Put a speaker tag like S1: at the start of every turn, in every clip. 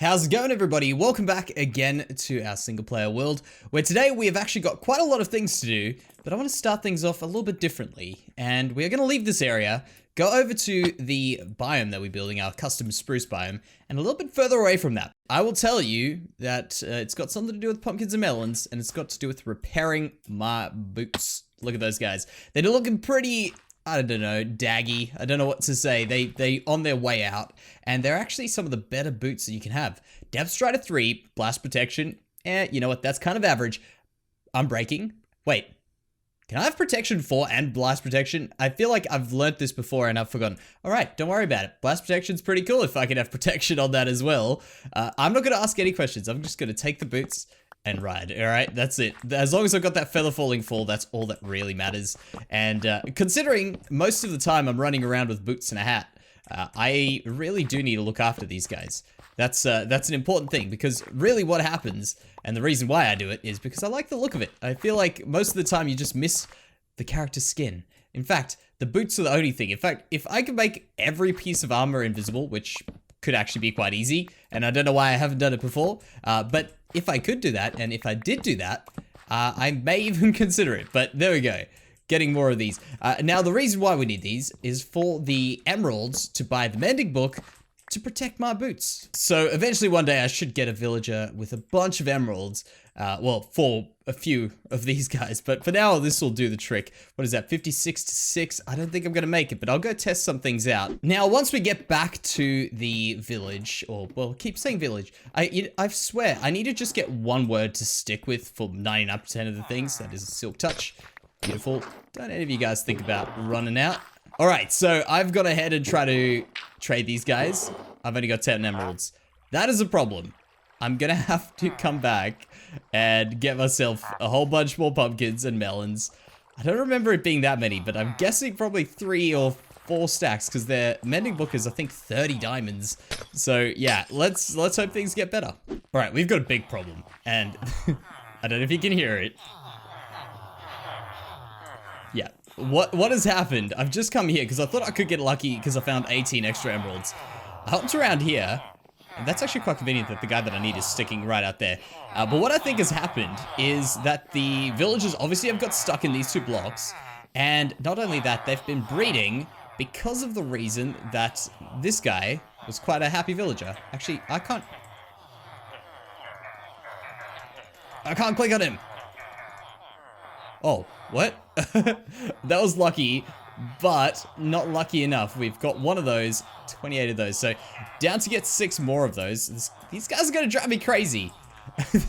S1: How's it going, everybody? Welcome back again to our single player world, where today we have actually got quite a lot of things to do, but I want to start things off a little bit differently. And we're going to leave this area, go over to the biome that we're building, our custom spruce biome, and a little bit further away from that. I will tell you that it's got something to do with pumpkins and melons, and it's got to do with repairing my boots. Look at those guys. They're looking pretty, I don't know, daggy. I don't know what to say. They on their way out, and they're actually some of the better boots that you can have. Depth Strider 3, blast protection. You know what? That's kind of average. Unbreaking. Wait, can I have protection 4 and blast protection? I feel like I've learnt this before and I've forgotten. All right, don't worry about it. Blast protection's pretty cool if I can have protection on that as well. I'm not going to ask any questions. I'm just going to take the boots and ride. All right, that's it. As long as I've got that feather falling fall, that's all that really matters. And considering most of the time I'm running around with boots and a hat, I really do need to look after these guys. That's an important thing, because really what happens, and the reason why I do it, is because I like the look of it. I feel like most of the time you just miss the character's skin. In fact, the boots are the only thing. In fact, if I could make every piece of armor invisible, which could actually be quite easy, and I don't know why I haven't done it before, but if I could do that, and if I did do that, I may even consider it, but there we go. Getting more of these. Now, the reason why we need these is for the emeralds to buy the mending book to protect my boots. So eventually one day I should get a villager with a bunch of emeralds, well, for a few of these guys, but for now this will do the trick. What is that, 56 to 6? I don't think I'm gonna make it, but I'll go test some things out. Now, once we get back to the village, or, well, keep saying village, I swear, I need to just get one word to stick with for 99% of the things. That is Silk Touch. Beautiful. Don't any of you guys think about running out. Alright, so I've got to head and try to trade these guys. I've only got 10 emeralds. That is a problem. I'm gonna have to come back and get myself a whole bunch more pumpkins and melons. I don't remember it being that many, but I'm guessing probably 3 or 4 stacks, because their mending book is, I think, 30 diamonds. So yeah, let's hope things get better. Alright, we've got a big problem, and I don't know if you can hear it. Yeah. What has happened? I've just come here because I thought I could get lucky because I found 18 extra emeralds. I hopped around here, and that's actually quite convenient that the guy that I need is sticking right out there. But what I think has happened is that the villagers obviously have got stuck in these 2 blocks, and not only that, they've been breeding because of the reason that this guy was quite a happy villager. Actually, I can't click on him. Oh, what? That was lucky, but not lucky enough. We've got one of those, 28 of those. So down to get 6 more of those. These guys are going to drive me crazy.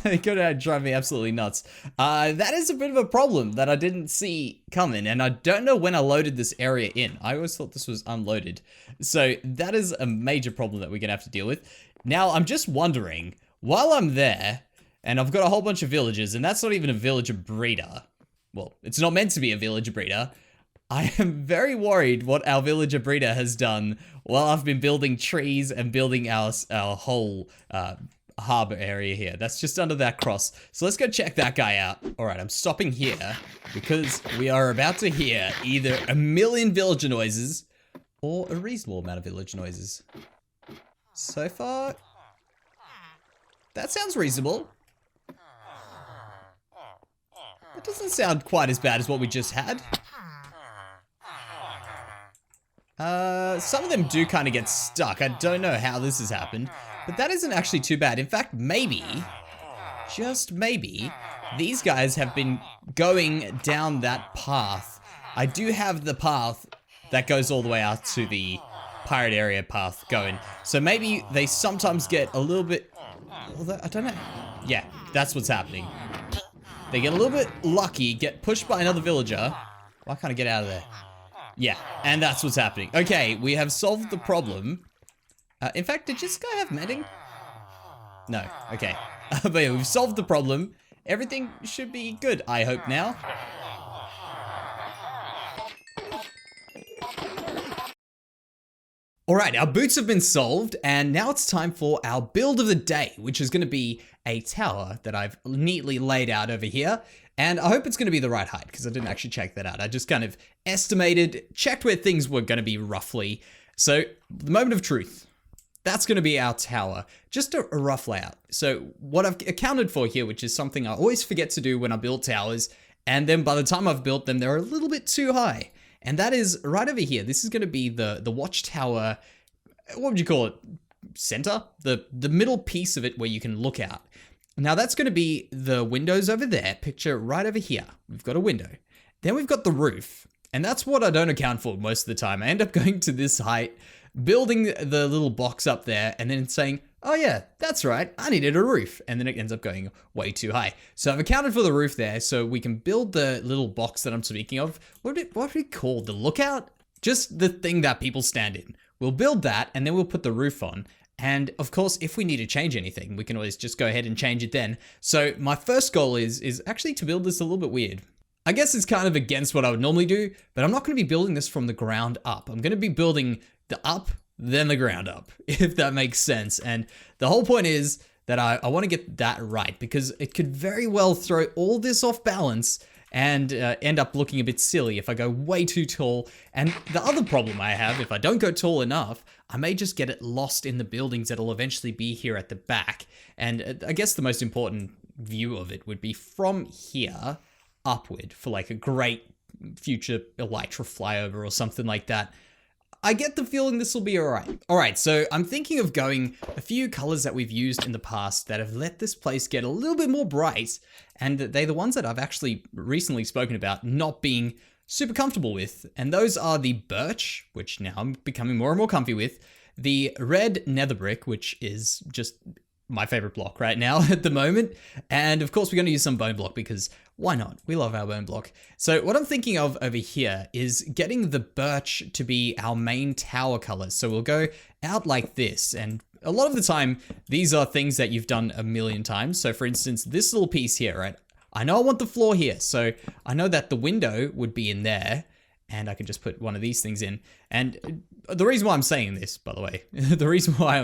S1: They're going to drive me absolutely nuts. That is a bit of a problem that I didn't see coming, and I don't know when I loaded this area in. I always thought this was unloaded. So that is a major problem that we're going to have to deal with. Now, I'm just wondering, while I'm there, and I've got a whole bunch of villagers, and that's not even a villager breeder. Well, it's not meant to be a villager breeder. I am very worried what our villager breeder has done while I've been building trees and building our whole harbor area here. That's just under that cross. So let's go check that guy out. All right, I'm stopping here because we are about to hear either a million villager noises or a reasonable amount of villager noises. So far, that sounds reasonable. It doesn't sound quite as bad as what we just had. Some of them do kind of get stuck. I don't know how this has happened, but that isn't actually too bad. In fact, maybe, just maybe, these guys have been going down that path. I do have the path that goes all the way out to the pirate area path going. So maybe they sometimes get a little bit, I don't know. Yeah, that's what's happening. They get a little bit lucky, get pushed by another villager. Why can't I get out of there? Yeah, and that's what's happening. Okay, we have solved the problem. In fact, did this guy have mending? No, okay. But yeah, we've solved the problem. Everything should be good, I hope now. Alright, our boots have been solved, and now it's time for our build of the day, which is going to be a tower that I've neatly laid out over here. And I hope it's going to be the right height, because I didn't actually check that out. I just kind of estimated, checked where things were going to be roughly. So, the moment of truth. That's going to be our tower. Just a rough layout. So what I've accounted for here, which is something I always forget to do when I build towers, and then by the time I've built them, they're a little bit too high. And that is right over here. This is going to be the Watchtower, what would you call it? Center? The middle piece of it where you can look out. Now that's going to be the windows over there. Picture right over here. We've got a window. Then we've got the roof. And that's what I don't account for most of the time. I end up going to this height, building the little box up there, and then saying, oh yeah, that's right, I needed a roof. And then it ends up going way too high. So I've accounted for the roof there, so we can build the little box that I'm speaking of. What would it call? The lookout? Just the thing that people stand in. We'll build that, and then we'll put the roof on. And of course, if we need to change anything, we can always just go ahead and change it then. So my first goal is actually to build this a little bit weird. I guess it's kind of against what I would normally do, but I'm not going to be building this from the ground up. I'm going to be building the up, then the ground up, if that makes sense. And the whole point is that I want to get that right, because it could very well throw all this off balance and end up looking a bit silly if I go way too tall. And the other problem I have, if I don't go tall enough, I may just get it lost in the buildings that'll eventually be here at the back. And I guess the most important view of it would be from here upward for like a great future elytra flyover or something like that. I get the feeling this will be alright. Alright, so I'm thinking of going a few colors that we've used in the past that have let this place get a little bit more bright, and they're the ones that I've actually recently spoken about not being super comfortable with, and those are the birch, which now I'm becoming more and more comfy with, the red nether brick, which is just my favorite block right now at the moment. And of course, we're going to use some bone block because why not? We love our bone block. So what I'm thinking of over here is getting the birch to be our main tower colors. So we'll go out like this. And a lot of the time, these are things that you've done a million times. So for instance, this little piece here, right? I know I want the floor here. So I know that the window would be in there. And I can just put one of these things in. And the reason why I'm saying this, by the way, the reason why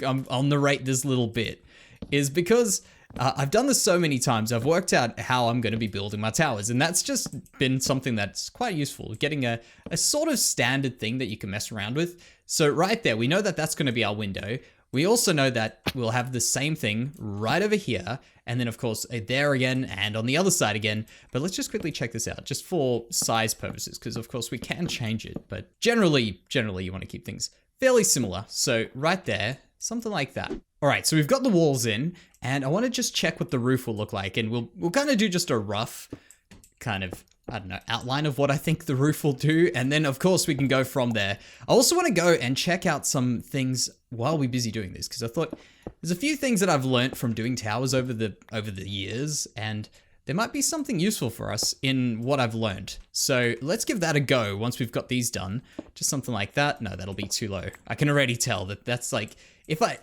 S1: I'll narrate this little bit is because I've done this so many times. I've worked out how I'm going to be building my towers. And that's just been something that's quite useful. Getting a sort of standard thing that you can mess around with. So right there, we know that that's going to be our window. We also know that we'll have the same thing right over here. And then of course there again and on the other side again. But let's just quickly check this out just for size purposes, because of course we can change it. But generally you want to keep things fairly similar. So right there, something like that. All right, so we've got the walls in and I want to just check what the roof will look like. And we'll kind of do just a rough kind of, I don't know, outline of what I think the roof will do. And then of course we can go from there. I also want to go and check out some things while we're busy doing this, because I thought there's a few things that I've learned from doing towers over the years, and there might be something useful for us in what I've learned. So let's give that a go once we've got these done. Just something like that. No, that'll be too low. I can already tell that that's like,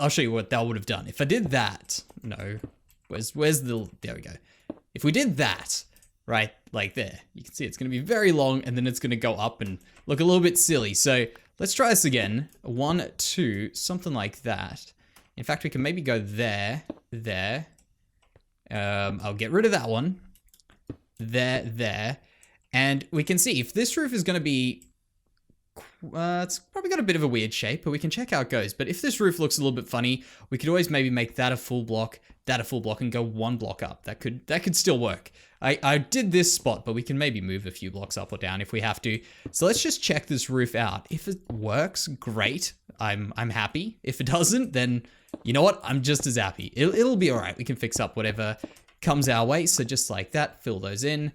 S1: I'll show you what that would have done. If I did that, no, where's the, there we go. If we did that, right, like there, you can see it's going to be very long and then it's going to go up and look a little bit silly. So let's try this again. 1, 2, something like that. In fact, we can maybe go there. I'll get rid of that one. There. And we can see if this roof is going to be, it's probably got a bit of a weird shape, but we can check how it goes. But if this roof looks a little bit funny, we could always maybe make that a full block, and go one block up. That could still work. I did this spot, but we can maybe move a few blocks up or down if we have to. So let's just check this roof out. If it works, great. I'm happy. If it doesn't, then you know what? I'm just as happy. It'll be all right. We can fix up whatever comes our way. So just like that, fill those in.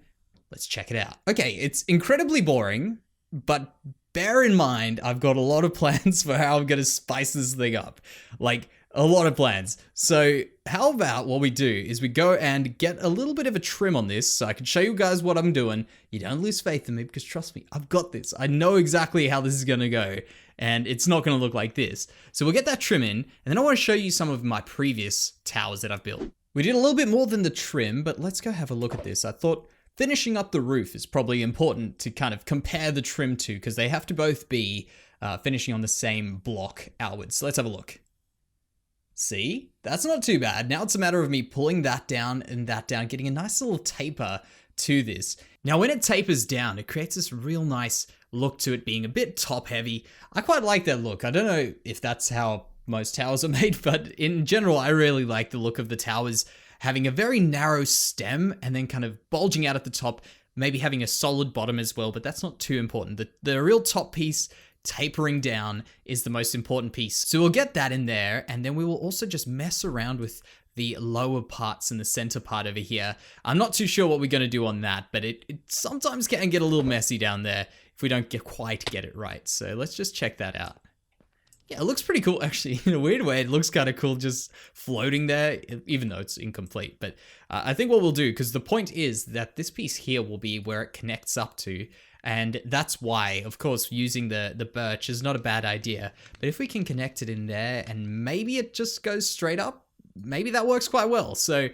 S1: Let's check it out. Okay, it's incredibly boring, but bear in mind, I've got a lot of plans for how I'm going to spice this thing up. Like, a lot of plans. So how about what we do is we go and get a little bit of a trim on this so I can show you guys what I'm doing. You don't lose faith in me because trust me, I've got this. I know exactly how this is going to go and it's not going to look like this. So we'll get that trim in and then I want to show you some of my previous towers that I've built. We did a little bit more than the trim, but let's go have a look at this. I thought finishing up the roof is probably important to kind of compare the trim to because they have to both be finishing on the same block outwards. So let's have a look. See, that's not too bad. Now it's a matter of me pulling that down and that down, getting a nice little taper to this. Now, when it tapers down, it creates this real nice look to it being a bit top heavy. I quite like that look. I don't know if that's how most towers are made, but in general, I really like the look of the towers having a very narrow stem and then kind of bulging out at the top, maybe having a solid bottom as well, but that's not too important. The real top piece tapering down is the most important piece. So we'll get that in there, and then we will also just mess around with the lower parts and the center part over here. I'm not too sure what we're going to do on that, but it sometimes can get a little messy down there if we don't quite get it right. So let's just check that out. Yeah, it looks pretty cool, actually. In a weird way, it looks kind of cool just floating there, even though it's incomplete. But I think what we'll do, because the point is that this piece here will be where it connects up to, and that's why, of course, using the birch is not a bad idea. But if we can connect it in there and maybe it just goes straight up, maybe that works quite well. So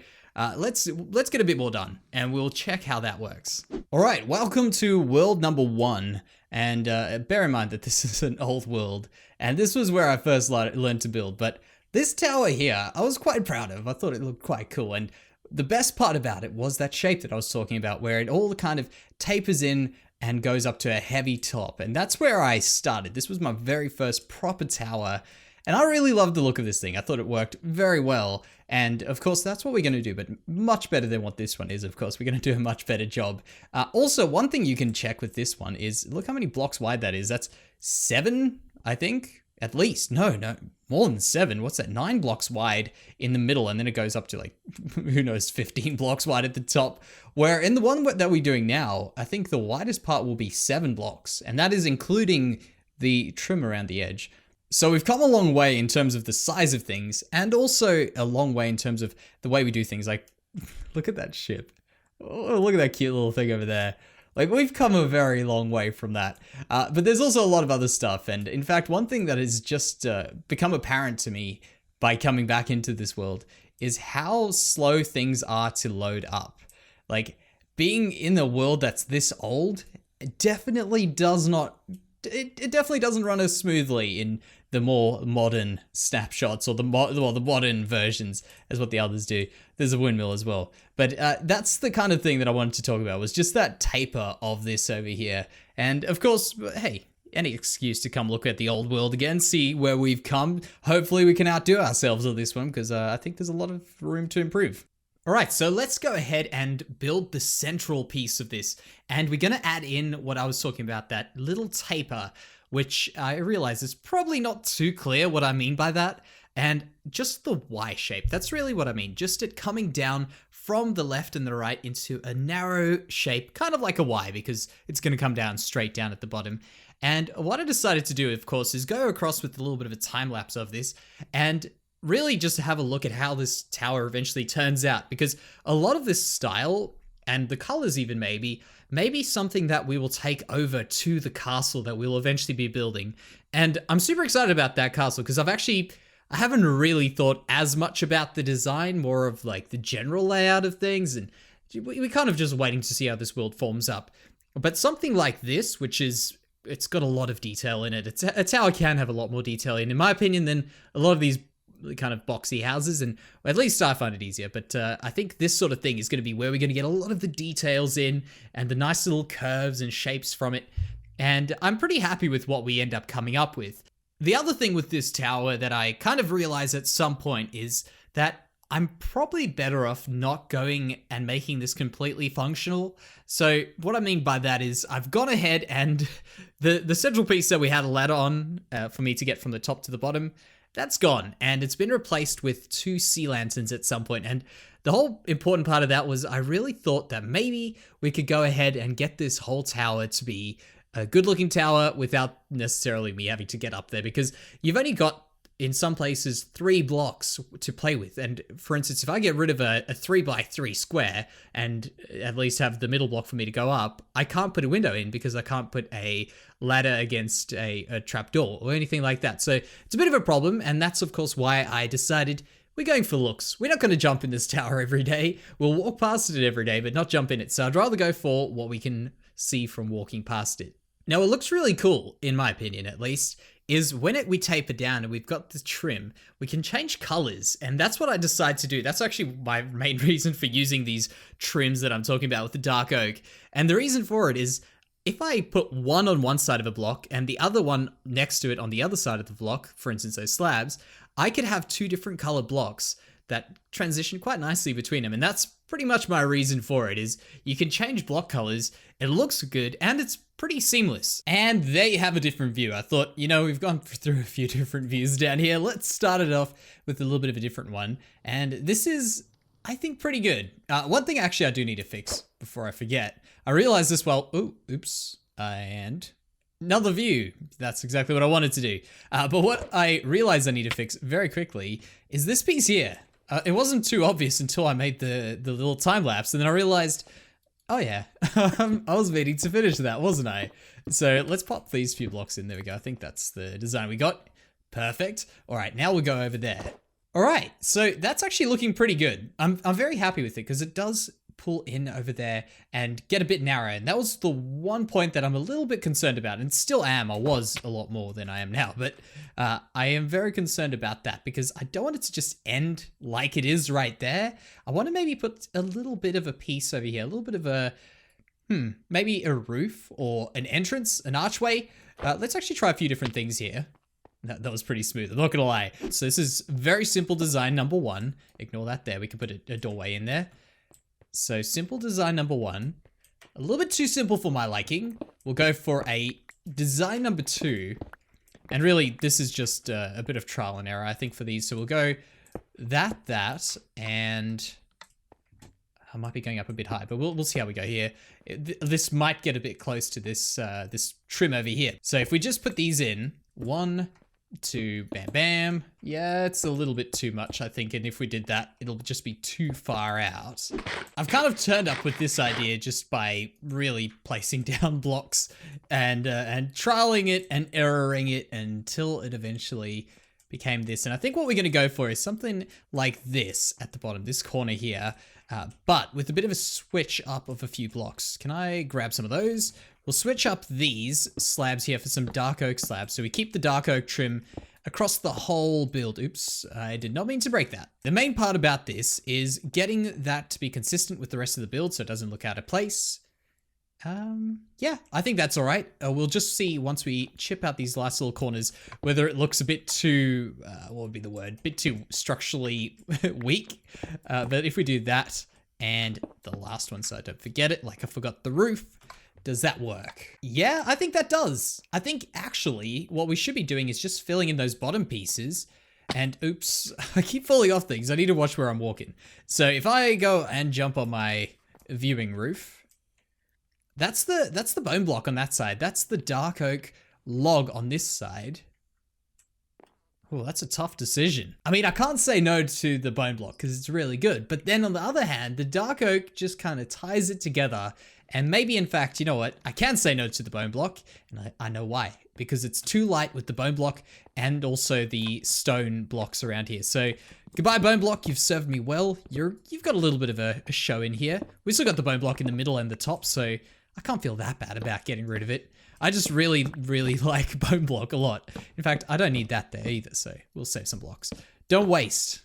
S1: let's get a bit more done and we'll check how that works. All right, welcome to world number 1. And bear in mind that this is an old world, and this was where I first learned to build. But this tower here, I was quite proud of. I thought it looked quite cool. And the best part about it was that shape that I was talking about, where it all kind of tapers in and goes up to a heavy top. And that's where I started. This was my very first proper tower. And I really loved the look of this thing. I thought it worked very well. And of course, that's what we're going to do, but much better than what this one is, of course. We're going to do a much better job. Also, one thing you can check with this one is, look how many blocks wide that is. That's 7, I think, at least. No, more than 7. What's that? 9 blocks wide in the middle, and then it goes up to like, who knows, 15 blocks wide at the top. Where in the one that we're doing now, I think the widest part will be 7 blocks, and that is including the trim around the edge. So we've come a long way in terms of the size of things, and also a long way in terms of the way we do things. Like, look at that ship. Oh, look at that cute little thing over there. Like, we've come a very long way from that. But there's also a lot of other stuff. And in fact, one thing that has just become apparent to me by coming back into this world is how slow things are to load up. Like, being in a world that's this old, it definitely doesn't run as smoothly in the more modern snapshots, or the modern versions, as what the others do. There's a windmill as well. But that's the kind of thing that I wanted to talk about, was just that taper of this over here. And of course, hey, any excuse to come look at the old world again, see where we've come. Hopefully we can outdo ourselves on this one, because I think there's a lot of room to improve. All right, so let's go ahead and build the central piece of this. And we're going to add in what I was talking about, that little taper, which I realize is probably not too clear what I mean by that. And just the Y shape, that's really what I mean. Just it coming down from the left and the right into a narrow shape, kind of like a Y, because it's going to come down straight down at the bottom. And what I decided to do, of course, is go across with a little bit of a time lapse of this and really just have a look at how this tower eventually turns out, because a lot of this style and the colors even maybe something that we will take over to the castle that we'll eventually be building. And I'm super excited about that castle, because I haven't really thought as much about the design, more of like the general layout of things, and we're kind of just waiting to see how this world forms up. But something like this, which is, it's got a lot of detail in it. A tower can have a lot more detail in my opinion, than a lot of these kind of boxy houses, and at least I find it easier. But I think this sort of thing is going to be where we're going to get a lot of the details in, and the nice little curves and shapes from it. And I'm pretty happy with what we end up coming up with. The other thing with this tower that I kind of realized at some point is that I'm probably better off not going and making this completely functional. So what I mean by that is I've gone ahead and the central piece that we had a ladder on for me to get from the top to the bottom, that's gone, and it's been replaced with 2 sea lanterns at some point. And the whole important part of that was I really thought that maybe we could go ahead and get this whole tower to be a good looking tower without necessarily me having to get up there, because you've only got, in some places, 3 blocks to play with. And for instance, if I get rid of a 3x3 square and at least have the middle block for me to go up, I can't put a window in because I can't put a ladder against a trapdoor or anything like that. So it's a bit of a problem, and that's of course why I decided we're going for looks. We're not going to jump in this tower every day. We'll walk past it every day, but not jump in it. So I'd rather go for what we can see from walking past it. Now, what looks really cool, in my opinion at least, is when we taper down and we've got the trim, we can change colors. And that's what I decided to do. That's actually my main reason for using these trims that I'm talking about with the dark oak. And the reason for it is, if I put one on one side of a block and the other one next to it on the other side of the block, for instance, those slabs, I could have two different color blocks that transition quite nicely between them. And that's pretty much my reason for it, is you can change block colors, it looks good, and it's pretty seamless. And there you have a different view. I thought, we've gone through a few different views down here. Let's start it off with a little bit of a different one. And this is, I think, pretty good. One thing actually I do need to fix before I forget. I realized this and another view. That's exactly what I wanted to do. But what I realized I need to fix very quickly is this piece here. It wasn't too obvious until I made the little time lapse, and then I realized, oh yeah, I was meaning to finish that, wasn't I? So let's pop these few blocks in. There we go. I think that's the design we got. Perfect. All right, now we'll go over there. All right, so that's actually looking pretty good. I'm very happy with it because it does pull in over there and get a bit narrow. And that was the one point that I'm a little bit concerned about, and still am. I was a lot more than I am now, but I am very concerned about that because I don't want it to just end like it is right there. I want to maybe put a little bit of a piece over here, a little bit of a, maybe a roof or an entrance, an archway. Let's actually try a few different things here. That was pretty smooth, I'm not gonna lie. So this is very simple design number one. Ignore that there, we can put a doorway in there. So simple design number one, a little bit too simple for my liking. We'll go for a design number two. And really, this is just a bit of trial and error, I think, for these. So we'll go that, and I might be going up a bit high, but we'll see how we go here. This might get a bit close to this this trim over here. So if we just put these in, 1, 2, bam, bam. Yeah, it's a little bit too much, I think. And if we did that, it'll just be too far out. I've kind of turned up with this idea just by really placing down blocks and trialing it and erroring it until it eventually became this. And I think what we're going to go for is something like this at the bottom, this corner here, but with a bit of a switch up of a few blocks. Can I grab some of those? We'll switch up these slabs here for some dark oak slabs. So we keep the dark oak trim across the whole build. Oops, I did not mean to break that. The main part about this is getting that to be consistent with the rest of the build so it doesn't look out of place. Yeah, I think that's all right. We'll just see once we chip out these last little corners whether it looks a bit too, what would be the word? Bit too structurally weak. But if we do that and the last one so I don't forget it, like I forgot the roof, does that work? Yeah, I think that does. I think actually what we should be doing is just filling in those bottom pieces. And oops, I keep falling off things. I need to watch where I'm walking. So if I go and jump on my viewing roof, that's the bone block on that side. That's the dark oak log on this side. Oh, that's a tough decision. I mean, I can't say no to the bone block because it's really good. But then on the other hand, the dark oak just kind of ties it together. And maybe, in fact, you know what? I can say no to the bone block, and I know why. Because it's too light with the bone block and also the stone blocks around here. So, goodbye, bone block. You've served me well. You've got a little bit of a show in here. We still got the bone block in the middle and the top, so I can't feel that bad about getting rid of it. I just really, really like bone block a lot. In fact, I don't need that there either, so we'll save some blocks. Don't waste.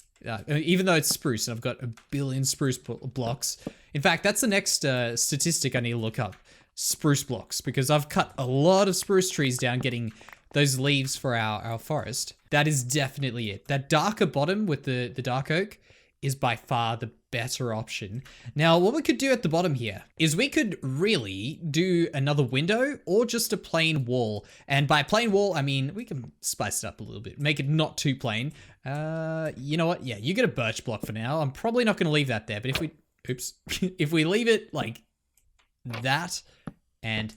S1: Even though it's spruce, and I've got a billion spruce blocks. In fact, that's the next statistic I need to look up. Spruce blocks, because I've cut a lot of spruce trees down getting those leaves for our forest. That is definitely it. That darker bottom with the dark oak is by far the better option. Now, what we could do at the bottom here is we could really do another window or just a plain wall. And by plain wall, I mean, we can spice it up a little bit, make it not too plain. You know what? Yeah, you get a birch block for now. I'm probably not going to leave that there, but if we, oops, if we leave it like that and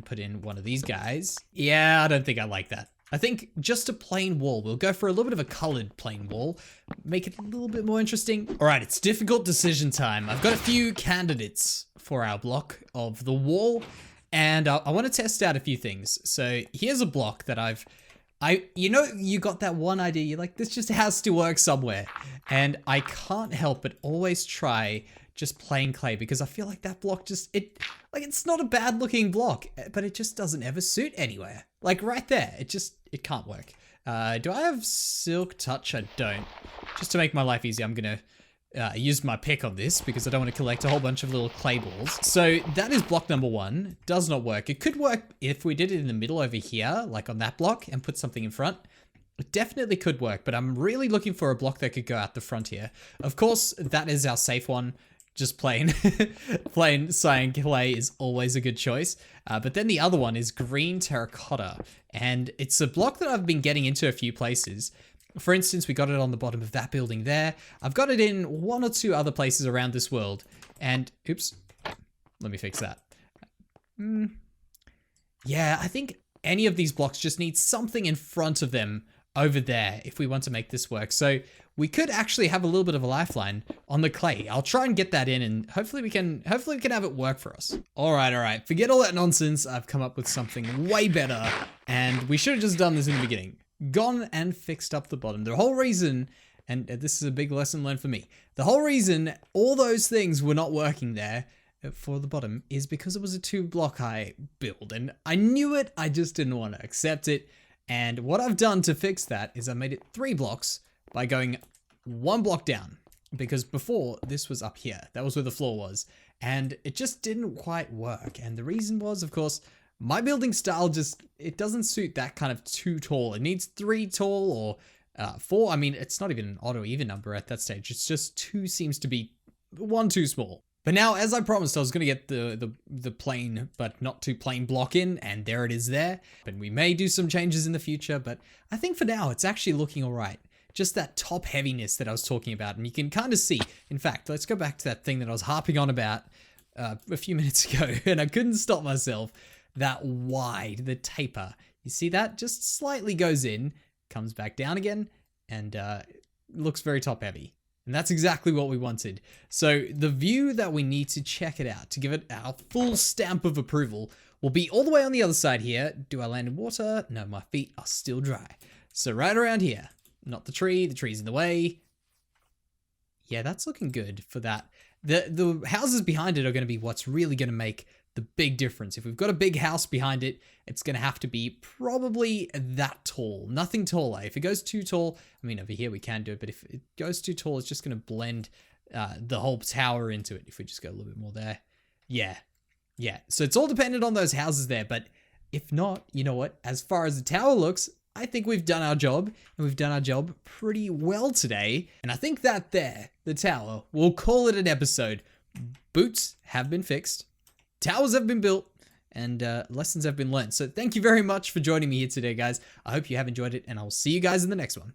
S1: put in one of these guys, yeah, I don't think I like that. I think just a plain wall. We'll go for a little bit of a colored plain wall. Make it a little bit more interesting. All right, it's difficult decision time. I've got a few candidates for our block of the wall, and I want to test out a few things. So here's a block that you got that one idea. You're like, this just has to work somewhere. And I can't help but always try just plain clay because I feel like that block it's not a bad looking block, but it just doesn't ever suit anywhere. Like right there, it can't work. Do I have silk touch? I don't. Just to make my life easy, I'm gonna use my pick on this because I don't want to collect a whole bunch of little clay balls. So that is block number 1. Does not work. It could work if we did it in the middle over here, like on that block, and put something in front. It definitely could work, but I'm really looking for a block that could go out the front here. Of course, that is our safe one. Just plain, plain cyan clay is always a good choice. But then the other one is green terracotta. And it's a block that I've been getting into a few places. For instance, we got it on the bottom of that building there. I've got it in 1 or 2 other places around this world. And, oops, let me fix that. Yeah, I think any of these blocks just need something in front of them over there if we want to make this work. So we could actually have a little bit of a lifeline on the clay. I'll try and get that in, and hopefully we can have it work for us. All right. Forget all that nonsense. I've come up with something way better, and we should have just done this in the beginning. Gone and fixed up the bottom. The whole reason, and this is a big lesson learned for me, the whole reason all those things were not working there for the bottom is because it was a 2-block high build, and I knew it, I just didn't want to accept it. And what I've done to fix that is I made it 3 blocks by going 1 block down, because before this was up here. That was where the floor was, and it just didn't quite work. And the reason was, of course, my building style it doesn't suit that kind of too tall. It needs 3 tall or 4. I mean, it's not even an odd or even number at that stage. It's just 2 seems to be 1 too small. But now, as I promised, I was going to get the plain but not too plain block in, and there it is there. But we may do some changes in the future, but I think for now, it's actually looking all right. Just that top heaviness that I was talking about, and you can kind of see. In fact, let's go back to that thing that I was harping on about a few minutes ago, and I couldn't stop myself. That wide, the taper. You see that? Just slightly goes in, comes back down again, and looks very top heavy. And that's exactly what we wanted. So the view that we need to check it out, to give it our full stamp of approval, will be all the way on the other side here. Do I land in water? No, my feet are still dry. So right around here, not the tree's in the way. Yeah, that's looking good for that. The houses behind it are going to be what's really going to make the big difference. If we've got a big house behind it, it's going to have to be probably that tall. Nothing taller. If it goes too tall, I mean, over here we can do it, but if it goes too tall, it's just going to blend the whole tower into it. If we just go a little bit more there. Yeah. So it's all dependent on those houses there, but if not, you know what? As far as the tower looks, I think we've done our job, and we've done our job pretty well today. And I think that there, the tower, we'll call it an episode. Boots have been fixed. Towers have been built, and lessons have been learned. So thank you very much for joining me here today, guys. I hope you have enjoyed it, and I'll see you guys in the next one.